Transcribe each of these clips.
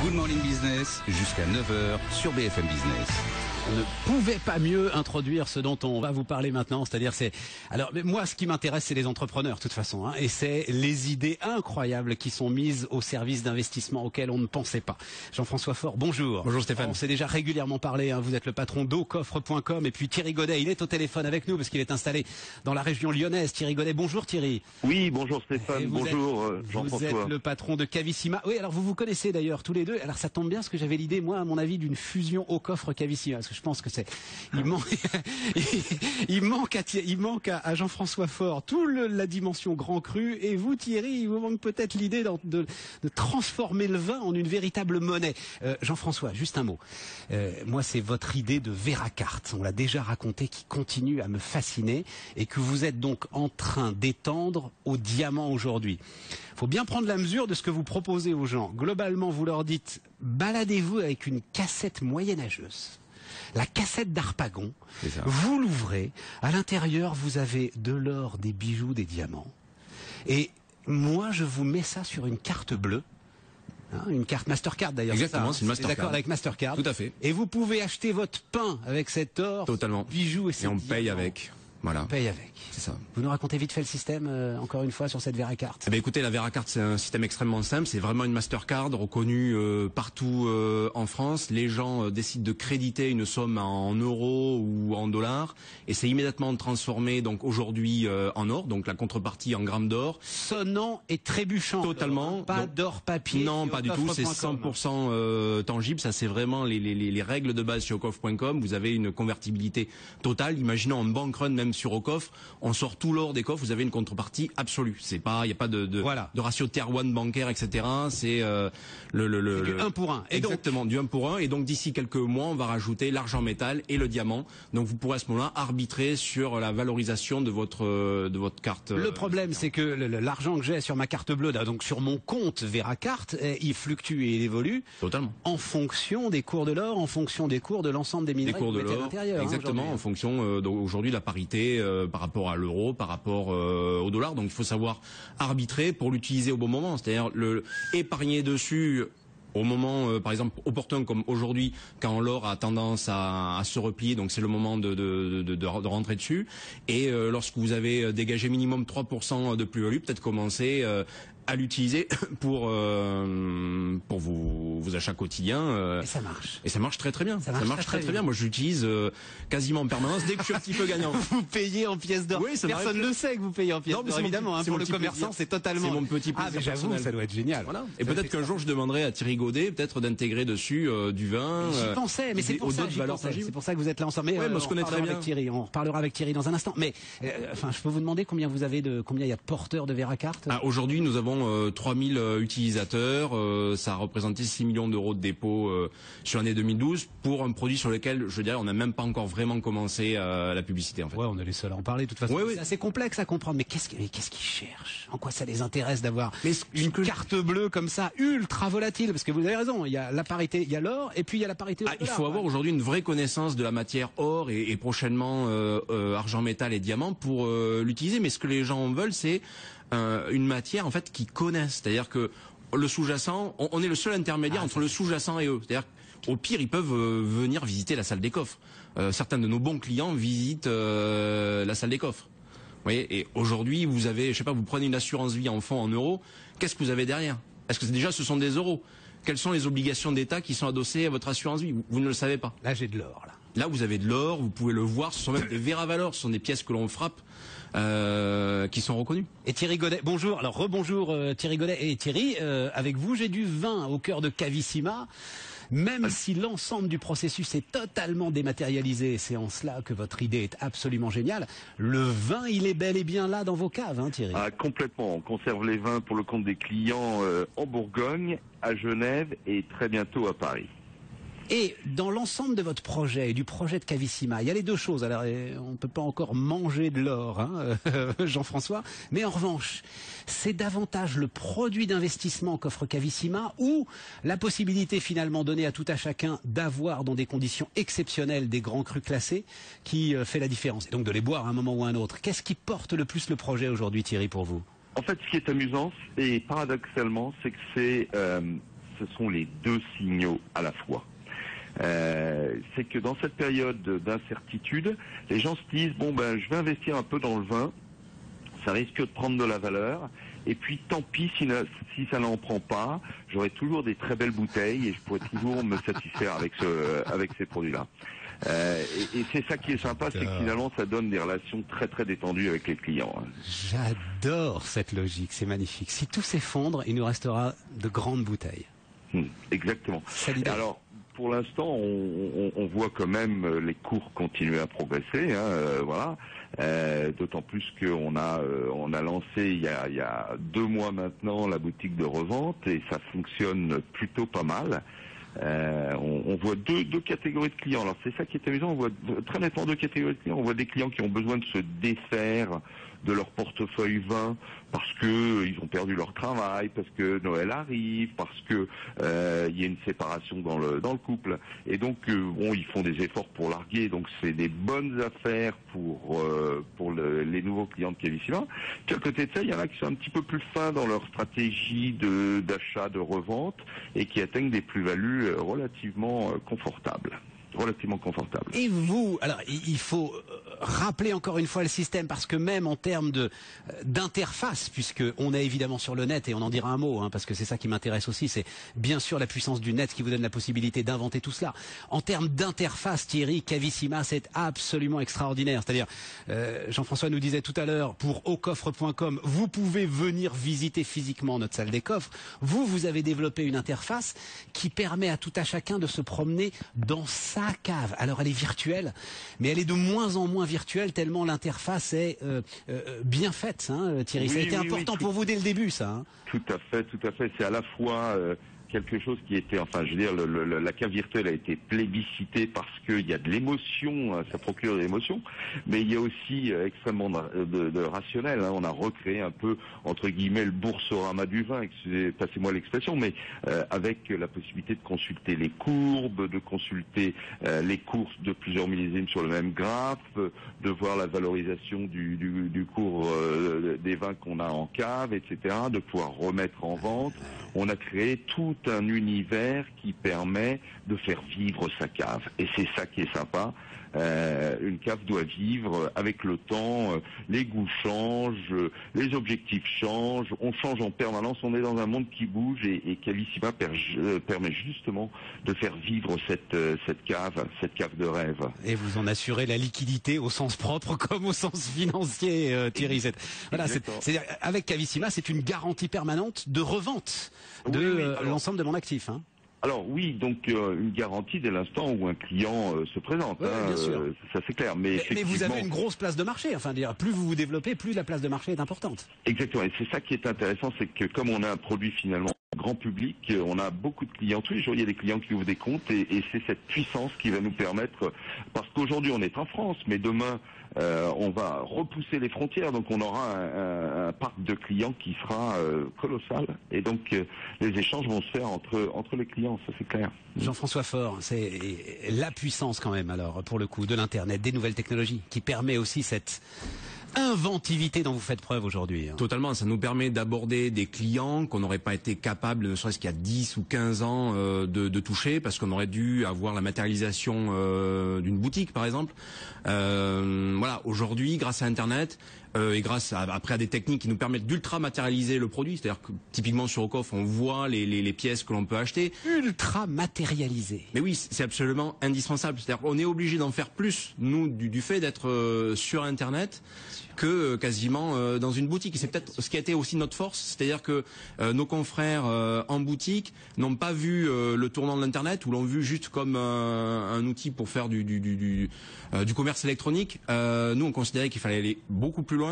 Good Morning Business jusqu'à 9 h sur BFM Business. On ne pouvait pas mieux introduire ce dont on va vous parler maintenant, c'est-à-dire alors moi ce qui m'intéresse c'est les entrepreneurs de toute façon, et c'est les idées incroyables qui sont mises au service d'investissements auxquels on ne pensait pas. Jean-François Faure, bonjour. Bonjour Stéphane. On s'est déjà régulièrement parlé, vous êtes le patron d'aucoffre.com, et puis Thierry Godet, il est au téléphone avec nous parce qu'il est installé dans la région lyonnaise. Thierry Godet, bonjour Thierry. Oui, bonjour Stéphane, bonjour Jean-François. Vous êtes le patron de Cavissima. Oui, alors vous connaissez d'ailleurs tous les deux. Alors ça tombe bien parce que j'avais l'idée, moi à mon avis, d'une fusion Aucoffre Cavissima, parce que je pense que il manque à Jean-François Faure la dimension grand cru, et vous Thierry, il vous manque peut-être l'idée de transformer le vin en une véritable monnaie. Jean-François, juste un mot. Moi c'est votre idée de Veracart, on l'a déjà raconté, qui continue à me fasciner et que vous êtes donc en train d'étendre au diamant aujourd'hui. Il faut bien prendre la mesure de ce que vous proposez aux gens. Globalement, vous leur dites, baladez-vous avec une cassette moyenâgeuse. La cassette d'Harpagon, vous l'ouvrez, à l'intérieur vous avez de l'or, des bijoux, des diamants. Et moi je vous mets ça sur une carte bleue, une carte Mastercard d'ailleurs. Exactement, c'est une Mastercard. D'accord, avec Mastercard. Tout à fait. Et vous pouvez acheter votre pain avec cet or, totalement, bijoux et on paye avec. Voilà. On paye avec. C'est ça. Vous nous racontez vite fait le système, encore une fois, sur cette Veracart. Eh bien, écoutez, la Veracart, c'est un système extrêmement simple. C'est vraiment une Mastercard reconnue partout en France. Les gens décident de créditer une somme en euros ou en dollars, et c'est immédiatement transformé donc aujourd'hui en or, donc la contrepartie en grammes d'or. Sonnant et trébuchant. Totalement. Pas d'or papier. Non, pas du tout. C'est 100% tangible. Ça, c'est vraiment les règles de base chez aucoffre.com. Vous avez une convertibilité totale. Imaginons en bank run, même sur Aucoffre, on sort tout l'or des coffres, vous avez une contrepartie absolue. C'est pas, il n'y a pas de ratio tier 1 bancaire, etc. C'est du 1 pour 1. Exactement, du 1 pour 1. Et donc d'ici quelques mois, on va rajouter l'argent métal et le diamant. Donc vous pourrez à ce moment-là arbitrer sur la valorisation de votre carte. Le problème, c'est que l'argent que j'ai sur ma carte bleue, donc sur mon compte Veracart, il fluctue et il évolue. Totalement. En fonction des cours de l'or, en fonction des cours de l'ensemble des minerais que vous mettez à l'intérieur. Exactement, en fonction aujourd'hui de la parité par rapport à l'euro, par rapport au dollar. Donc il faut savoir arbitrer pour l'utiliser au bon moment, c'est-à-dire épargner dessus au moment, par exemple, opportun comme aujourd'hui, quand l'or a tendance à se replier, donc c'est le moment de rentrer dessus. Et lorsque vous avez dégagé minimum 3% de plus-value, peut-être commencer à l'utiliser pour vos achats quotidiens. Et ça marche. Et ça marche très très bien. Ça marche très bien. Moi, je l'utilise quasiment en permanence dès que je suis un petit peu gagnant. Vous payez en pièces d'or. Oui, personne ne le sait que vous payez en pièces d'or, évidemment. Pour le commerçant, c'est totalement. C'est mon petit plaisir mais j'avoue, personnel. Ça doit être génial. Voilà. Et peut-être qu'un jour, je demanderai à Thierry Godet peut-être d'intégrer dessus du vin. J'y pensais, mais c'est pour ça. C'est pour ça que vous êtes là ensemble. Mais moi, je connais très bien. Avec Thierry. On reparlera avec Thierry dans un instant. Mais je peux vous demander combien il y a de porteurs de Veracart? Aujourd'hui, nous avons 3000 utilisateurs. Ça a représenté 6 millions d'euros de dépôt sur l'année 2012 pour un produit sur lequel, je dirais, on n'a même pas encore vraiment commencé la publicité. En fait. Ouais, on est les seuls à en parler. De toute façon, c'est assez complexe à comprendre. Mais qu'est-ce qu'ils cherchent? En quoi ça les intéresse d'avoir une carte bleue comme ça, ultra volatile? Parce que vous avez raison. Il y a la parité, il y a l'or, et puis il y a la parité. Il faut avoir aujourd'hui une vraie connaissance de la matière or et prochainement argent, métal et diamant pour l'utiliser. Mais ce que les gens veulent, c'est une matière en fait qu'ils connaissent. C'est-à-dire que le sous-jacent, on est le seul intermédiaire entre le sous-jacent et eux. C'est-à-dire qu'au pire, ils peuvent venir visiter la salle des coffres. Certains de nos bons clients visitent la salle des coffres. Vous voyez, et aujourd'hui, vous avez, je sais pas, vous prenez une assurance vie en fonds en euros. Qu'est-ce que vous avez derrière? Est-ce que déjà ce sont des euros? Quelles sont les obligations d'État qui sont adossées à votre assurance vie? Vous ne le savez pas. Là, j'ai de l'or. Là, vous avez de l'or. Vous pouvez le voir. Ce sont même des Veravalor. Ce sont des pièces que l'on frappe. Qui sont reconnus. Et Thierry Godet, bonjour. Alors rebonjour Thierry Godet. Et Thierry, avec vous, j'ai du vin au cœur de Cavissima. Même si l'ensemble du processus est totalement dématérialisé, c'est en cela que votre idée est absolument géniale. Le vin, il est bel et bien là dans vos caves, Thierry. Complètement. On conserve les vins pour le compte des clients en Bourgogne, à Genève et très bientôt à Paris. Et dans l'ensemble de votre projet et du projet de Cavissima, il y a les deux choses. Alors, on ne peut pas encore manger de l'or, Jean-François, mais en revanche, c'est davantage le produit d'investissement qu'offre Cavissima ou la possibilité finalement donnée à tout à chacun d'avoir dans des conditions exceptionnelles des grands crus classés qui fait la différence. Et donc de les boire à un moment ou à un autre. Qu'est-ce qui porte le plus le projet aujourd'hui, Thierry, pour vous? En fait, ce qui est amusant et paradoxalement, c'est que ce sont les deux signaux à la fois. C'est que dans cette période d'incertitude, les gens se disent bon ben je vais investir un peu dans le vin, ça risque de prendre de la valeur, et puis tant pis si ça n'en prend pas, j'aurai toujours des très belles bouteilles et je pourrai toujours me satisfaire avec ces produits-là. Et c'est ça qui est sympa, c'est que finalement ça donne des relations très très détendues avec les clients. J'adore cette logique, c'est magnifique. Si tout s'effondre, il nous restera de grandes bouteilles. Exactement. Alors, pour l'instant, on voit quand même les cours continuer à progresser, voilà. D'autant plus qu'on a lancé il y a 2 mois maintenant la boutique de revente et ça fonctionne plutôt pas mal. On voit deux catégories de clients. Alors c'est ça qui est amusant, on voit très nettement 2 catégories de clients. On voit des clients qui ont besoin de se défaire de leur portefeuille vin parce que ils ont perdu leur travail, parce que Noël arrive, parce que il y a une séparation dans le couple, et donc ils font des efforts pour larguer. Donc c'est des bonnes affaires pour les nouveaux clients de Cavissima. Puis à côté de ça, il y en a qui sont un petit peu plus fins dans leur stratégie d'achat, de revente, et qui atteignent des plus-values relativement confortables. Et vous, alors il faut rappeler encore une fois le système, parce que même en termes d'interface, puisque on est évidemment sur le net, et on en dira un mot, parce que c'est ça qui m'intéresse aussi, c'est bien sûr la puissance du net qui vous donne la possibilité d'inventer tout cela. En termes d'interface, Thierry, Cavissima, c'est absolument extraordinaire. C'est-à-dire, Jean-François nous disait tout à l'heure, pour aucoffre.com, vous pouvez venir visiter physiquement notre salle des coffres. Vous avez développé une interface qui permet à tout à chacun de se promener dans sa cave. Alors elle est virtuelle, mais elle est de moins en moins virtuelle tellement l'interface est bien faite, Thierry. Ça a été important pour vous dès le début, ça. Tout à fait. C'est à la fois quelque chose qui était, la cave virtuelle a été plébiscitée parce qu'il y a de l'émotion, ça procure de l'émotion, mais il y a aussi extrêmement de rationnel. On a recréé un peu, entre guillemets, le Boursorama du vin, passez-moi l'expression, mais avec la possibilité de consulter les courbes, de consulter les courses de plusieurs millésimes sur le même graphe, de voir la valorisation du cours des vins qu'on a en cave, etc., de pouvoir remettre en vente. On a créé tout un univers qui permet de faire vivre sa cave. Et c'est ça qui est sympa. Une cave doit vivre avec le temps, les goûts changent, les objectifs changent, on change en permanence, on est dans un monde qui bouge, et Cavissima permet justement de faire vivre cette cave de rêve. Et vous en assurez la liquidité au sens propre comme au sens financier, Thierry. C'est-à-dire, avec Cavissima, c'est une garantie permanente de revente de l'ensemble de mon actif. Alors oui, donc une garantie dès l'instant où un client se présente, bien sûr. Ça c'est clair. Mais vous avez une grosse place de marché, plus vous vous développez, plus la place de marché est importante. Exactement, et c'est ça qui est intéressant, c'est que comme on a un produit finalement grand public, on a beaucoup de clients, tous les jours il y a des clients qui ouvrent des comptes, et c'est cette puissance qui va nous permettre, parce qu'aujourd'hui on est en France, mais demain on va repousser les frontières, donc on aura un parc de clients qui sera colossal, et donc les échanges vont se faire entre les clients, ça c'est clair. Jean-François Faure, c'est la puissance quand même, alors pour le coup, de l'internet, des nouvelles technologies, qui permet aussi cette inventivité dont vous faites preuve aujourd'hui. Totalement, ça nous permet d'aborder des clients qu'on n'aurait pas été capable, ne serait-ce qu'il y a 10 ou 15 ans, de toucher, parce qu'on aurait dû avoir la matérialisation d'une boutique, par exemple. Voilà, aujourd'hui, grâce à Internet, et grâce à des techniques qui nous permettent d'ultra matérialiser le produit, c'est-à-dire que typiquement sur Aucoffre, on voit les pièces que l'on peut acheter. Ultra matérialisé. Mais oui, c'est absolument indispensable. C'est-à-dire qu'on est obligé d'en faire plus, nous, du fait d'être sur Internet, que quasiment dans une boutique. Et c'est peut-être ce qui a été aussi notre force, c'est-à-dire que nos confrères en boutique n'ont pas vu le tournant de l'Internet, ou l'ont vu juste comme un outil pour faire du commerce électronique. Nous, on considérait qu'il fallait aller beaucoup plus loin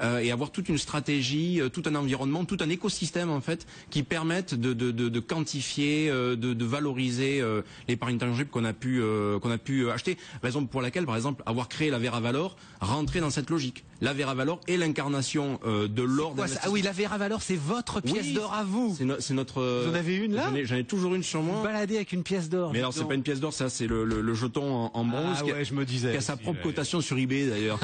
et avoir toute une stratégie, tout un environnement, tout un écosystème en fait, qui permettent de quantifier, de valoriser l'épargne tangible qu'on a pu acheter. Raison pour laquelle, par exemple, avoir créé la Vera Valor rentrait dans cette logique. la Vera Valor est l'incarnation de l'or. Ah oui, la Vera Valor, c'est votre pièce d'or à vous. C'est notre. Vous en avez une là? J'en ai toujours une sur moi. Vous baladez avec une pièce d'or. Mais alors c'est pas une pièce d'or, ça c'est le jeton en bronze. Ah ouais, je me disais. Qui a sa propre cotation sur eBay d'ailleurs.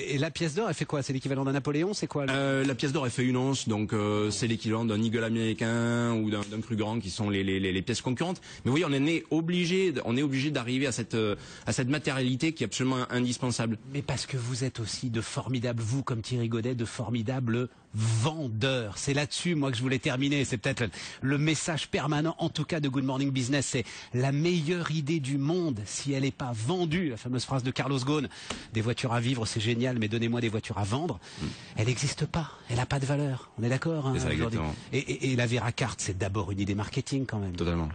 Et la pièce d'or, elle fait quoi? C'est l'équivalent d'un Napoléon? C'est quoi? La pièce d'or, elle fait 1 once, donc c'est l'équivalent d'un Eagle américain ou d'un Krugerrand qui sont les pièces concurrentes. Mais vous voyez, on est obligé d'arriver à cette matérialité qui est absolument indispensable. Mais parce que vous êtes aussi de formidables, vous comme Thierry Godet, de formidables vendeurs. C'est là-dessus, moi, que je voulais terminer. C'est peut-être le message permanent, en tout cas, de Good Morning Business. C'est la meilleure idée du monde si elle n'est pas vendue. La fameuse phrase de Carlos Ghosn. Des voitures à vivre, c'est génial, mais donnez-moi des voitures à vendre. Elle n'existe pas. Elle n'a pas de valeur. On est d'accord, hein, c'est ça, exactement. Et la Vera Carte, c'est d'abord une idée marketing, quand même. Totalement.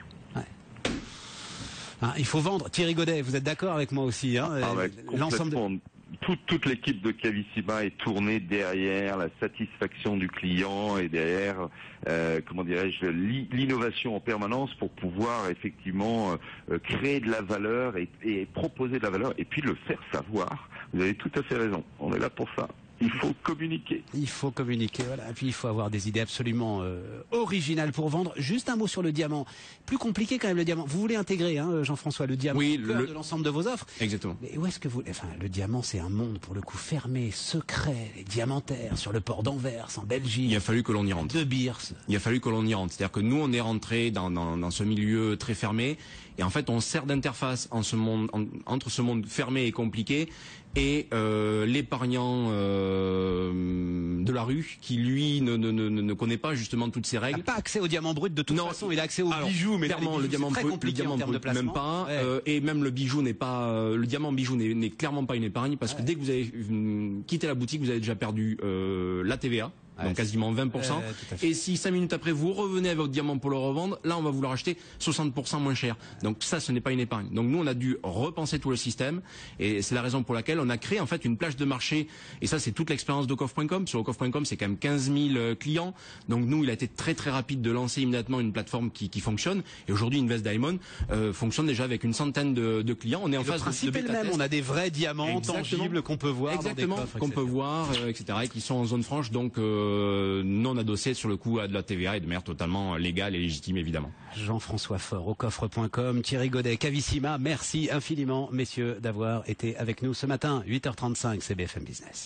Hein, il faut vendre. Thierry Godet, vous êtes d'accord avec moi aussi, hein? L'ensemble toute l'équipe de Cavissima est tournée derrière la satisfaction du client et derrière, comment dirais-je, l'innovation en permanence pour pouvoir effectivement créer de la valeur et proposer de la valeur et puis le faire savoir. Vous avez tout à fait raison. On est là pour ça. Il faut communiquer. Il faut communiquer, voilà. Et puis il faut avoir des idées absolument originales pour vendre. Juste un mot sur le diamant. Plus compliqué quand même le diamant. Vous voulez intégrer, hein, Jean-François, le diamant au cœur de l'ensemble de vos offres. Exactement. Mais où est-ce que vous... Enfin, le diamant, c'est un monde pour le coup fermé, secret, les diamantaires sur le port d'Anvers, en Belgique. Il a fallu que l'on y rentre. De Beers. Il a fallu que l'on y rentre. C'est-à-dire que nous, on est rentré dans ce milieu très fermé. Et en fait, on sert d'interface entre ce monde fermé et compliqué et l'épargnant de la rue qui, lui, ne connaît pas justement toutes ces règles. Il n'a pas accès au diamant brut de toute façon. Il a accès aux bijoux, mais clairement, le diamant brut, même pas. Ouais. Et même le bijou n'est pas. Le diamant bijou n'est clairement pas une épargne parce que dès que vous avez quitté la boutique, vous avez déjà perdu la TVA. Donc quasiment 20%. Et si 5 minutes après vous revenez avec votre diamant pour le revendre, là on va vous le racheter 60% moins cher. Donc ça, ce n'est pas une épargne. Donc nous on a dû repenser tout le système et c'est la raison pour laquelle on a créé en fait une plage de marché. Et ça c'est toute l'expérience d'Ocoff.com. Sur Ocoff.com c'est quand même 15 000 clients. Donc nous il a été très très rapide de lancer immédiatement une plateforme qui fonctionne. Et aujourd'hui Invest Diamond fonctionne déjà avec une centaine de clients. On est en phase de bêta test. On a des vrais diamants tangibles qu'on peut voir. Exactement, dans des coffres, qu'on peut voir, etc. et qui sont en zone franche. Donc non adossé sur le coup à de la TVA et de manière totalement légale et légitime évidemment. Jean-François Faure, Ocoffre.com, Thierry Godet, Cavissima, merci infiniment messieurs d'avoir été avec nous ce matin, 8h35, c'est BFM Business.